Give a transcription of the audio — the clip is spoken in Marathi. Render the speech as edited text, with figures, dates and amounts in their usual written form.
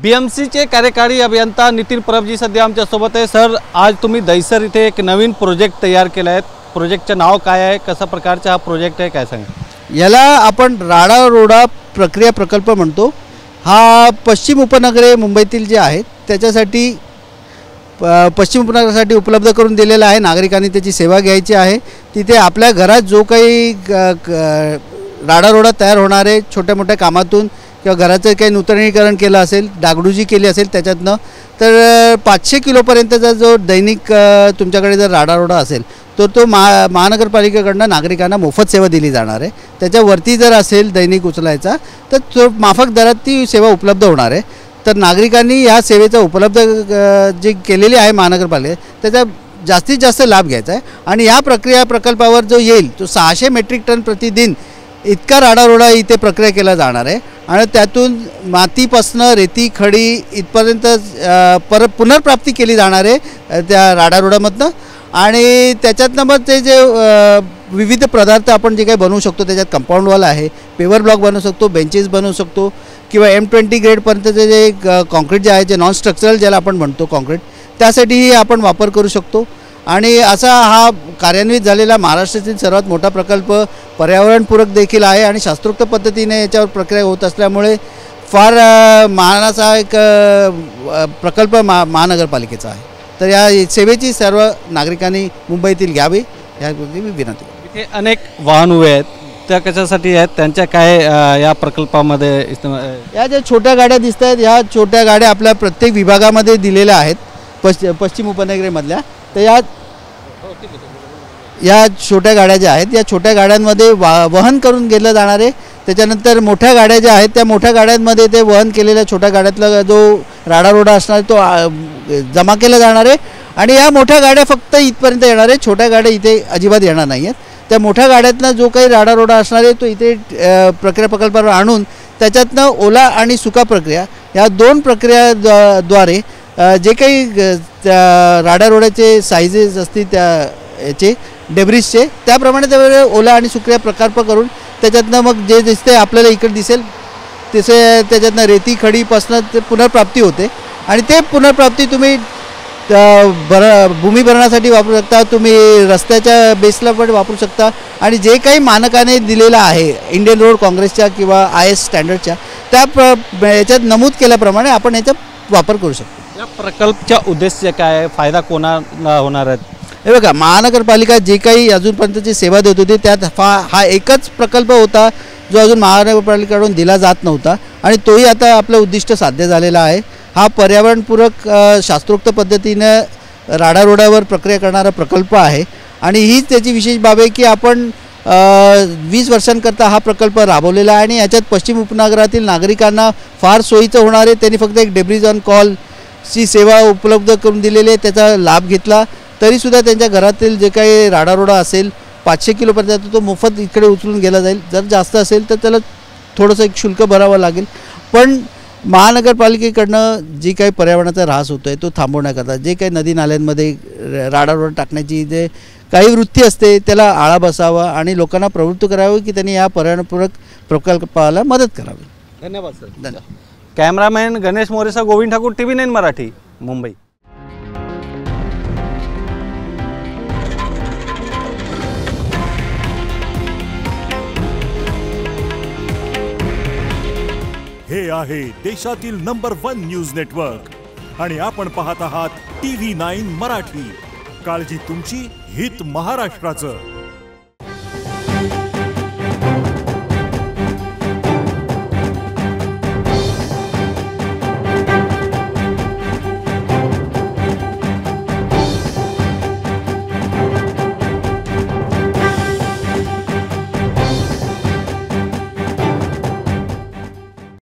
बीएमसीचे कार्यकारी अभियंता नितीन परबजी सध्या आमच्या सोबत आहे। सर, आज तुम्ही दहिसर इथे एक नवीन प्रोजेक्ट तयार केला आहे। प्रोजेक्टचं नाव काय आहे, कशा प्रकारचा हा प्रोजेक्ट आहे, काय सांगा? याला आपण राडा-रोडा प्रक्रिया प्रकल्प म्हणतो। हा पश्चिम उपनगरे मुंबईतील जे आहेत त्याच्यासाठी पश्चिम उपनगरासाठी उपलब्ध करून दिलेला आहे। नागरिकांनी त्याची सेवा घ्यायची आहे। तिथे आपल्या घरात जो काही राडा-रोडा तयार होणारे छोट्या मोठ्या कामातून किंवा घराचं काही नूतनीकरण केलं असेल, डागडुजी केली असेल त्याच्यातनं, तर 500 किलोपर्यंतचा जो दैनिक तुमच्याकडे जर राडा-रोडा असेल तो महानगरपालिकेकडून नागरिकांना मोफत सेवा दिली जाणार आहे। त्याच्यावरती जर असेल दैनिक उचलायचा तर तो माफक दरात ती सेवा उपलब्ध होणार आहे। तर नागरिकांनी या सेवेचा उपलब्ध जी केलेली आहे महानगरपालिका त्याचा जास्तीत जास्त लाभ घ्यायचा आहे। आणि या प्रक्रिया प्रकल्पावर जो येईल तो 600 मेट्रिक टन प्रतिदिन इतका राडारोडा इथे प्रक्रिया केला जाणार आहे। आणि त्यातून मातीपासून रेती खडी इथपर्यंत पुनर्प्राप्ती केली जाणार आहे त्या राडारोडामधनं। आणि त्याच्यातनं मग ते जे विविध पदार्थ आपण जे काही बनवू शकतो, त्याच्यात कंपाऊंड वॉल आहे, पेवर ब्लॉक बनवू शकतो, बेंचेस बनवू शकतो, किंवा M20 ग्रेडपर्यंतचे जे कॉन्क्रीट जे आहे, जे नॉन स्ट्रक्चरल ज्याला आपण म्हणतो कॉन्क्रीट, त्यासाठीही आपण वापर करू शकतो। आणि असा हा कार्यान्वित झालेला महाराष्ट्रातील सर्वात मोठा प्रकल्प पर्यावरणपूरक देखील आहे आणि शास्त्रोक्त पद्धतीने याच्यावर प्रक्रिया होत असल्यामुळे फार मानाचा एक प्रकल्प महानगरपालिकेचा आहे। तर या सेवेची सर्व नागरिकांनी मुंबईतील घ्यावी याबद्दल मी विनंती करतो। इथे अनेक वाहन उभे आहेत, त्या कशासाठी आहेत, त्यांच्या काय या प्रकल्पामध्ये या ज्या छोट्या गाड्या दिसत आहेत, ह्या छोट्या गाड्या आपल्या प्रत्येक विभागामध्ये दिलेल्या आहेत पश्चिम उपनगरेमधल्या। तर या छोट्या गाड्या ज्या आहेत या छोट्या गाड्यांमध्ये वहन करून गेलं जाणार आहे। त्याच्यानंतर मोठ्या गाड्या ज्या आहेत त्या मोठ्या गाड्यांमध्ये ते वहन केलेल्या छोट्या गाड्यातला जो राडारोडा असणार तो जमा केला जाणार आहे। आणि या मोठ्या गाड्या फक्त इथपर्यंत येणार आहे, छोट्या गाड्या इथे अजिबात येणार नाही आहेत। त्या मोठ्या गाड्यातनं जो काही राडारोडा असणार आहे तो इथे प्रक्रिया प्रकल्पावर आणून त्याच्यातनं ओला आणि सुका प्रक्रिया या दोन प्रक्रियाद्वारे जे काही राडारोड्याचे साईजेस असतील त्या याचे डेब्रिसचे त्याप्रमाणे त्या ओला आणि सुक्रिया प्रकल्प करून त्याच्यातनं मग जे दिसते आपल्याला इकडे दिसेल तसे त्याच्यातनं रेती खडीपासून ते पुनर्प्राप्ती होते। आणि ते पुनर्प्राप्ती तुम्ही भूमिभरणासाठी वापरू शकता, तुम्ही रस्त्याच्या बेसला पण वापरू शकता। आणि जे काही मानकाने दिलेलं आहे इंडियन रोड काँग्रेसच्या किंवा IS स्टँडर्डच्या त्या याच्यात नमूद केल्याप्रमाणे आपण याचा वापर करू शकतो। या प्रकल्पचा उद्देश काय आहे, फायदा कोणाला होणार आहे? हे बघा, महानगरपालिका जे काही अजूनपर्यंतची सेवा देत होती त्यात हा एकच प्रकल्प होता जो अजून महानगरपालिकेकडून दिला जात नव्हता आणि तोही आता आपलं उद्दिष्ट साध्य झालेलं आहे। हा पर्यावरणपूरक शास्त्रोक्त पद्धतीनं राडारोडावर प्रक्रिया करणारा प्रकल्प आहे। आणि हीच त्याची विशेष बाब आहे की आपण 20 वर्षांकरता हा प्रकल्प राबवलेला आहे आणि याच्यात पश्चिम उपनगरातील नागरिकांना फार सोयीचं होणार आहे। त्यांनी फक्त एक डेब्रिज ऑन कॉलची सेवा उपलब्ध करून दिलेली आहे, त्याचा लाभ घेतला तरीसुद्धा त्यांच्या घरातील जे काही राडारोडा असेल 500 किलोपर्यंत तो मोफत इकडे उचलून गेला जाईल। जर जास्त असेल तर त्याला थोडंसं एक शुल्क भरावं लागेल। पण महानगरपालिकेकडनं जी काही पर्यावरणाचा ऱ्हास होतो आहे तो थांबवण्याकरता जे काही नदी नाल्यांमध्ये राडारोडा टाकण्याची जे काही वृत्ती असते त्याला आळा बसावा आणि लोकांना प्रवृत्त करावं की त्यांनी या पर्यावरणपूरक प्रकल्पाला मदत करावी। धन्यवाद सर। धन्यवाद। कॅमेरामॅन गणेश मोरेसह गोविंद ठाकूर, TV9 मराठी, मुंबई। हे आहे देशातील नंबर 1 न्यूज नेटवर्क आणि आपण पाहत आहात TV9 मराठी। काळजी तुमची, हित महाराष्ट्राचं।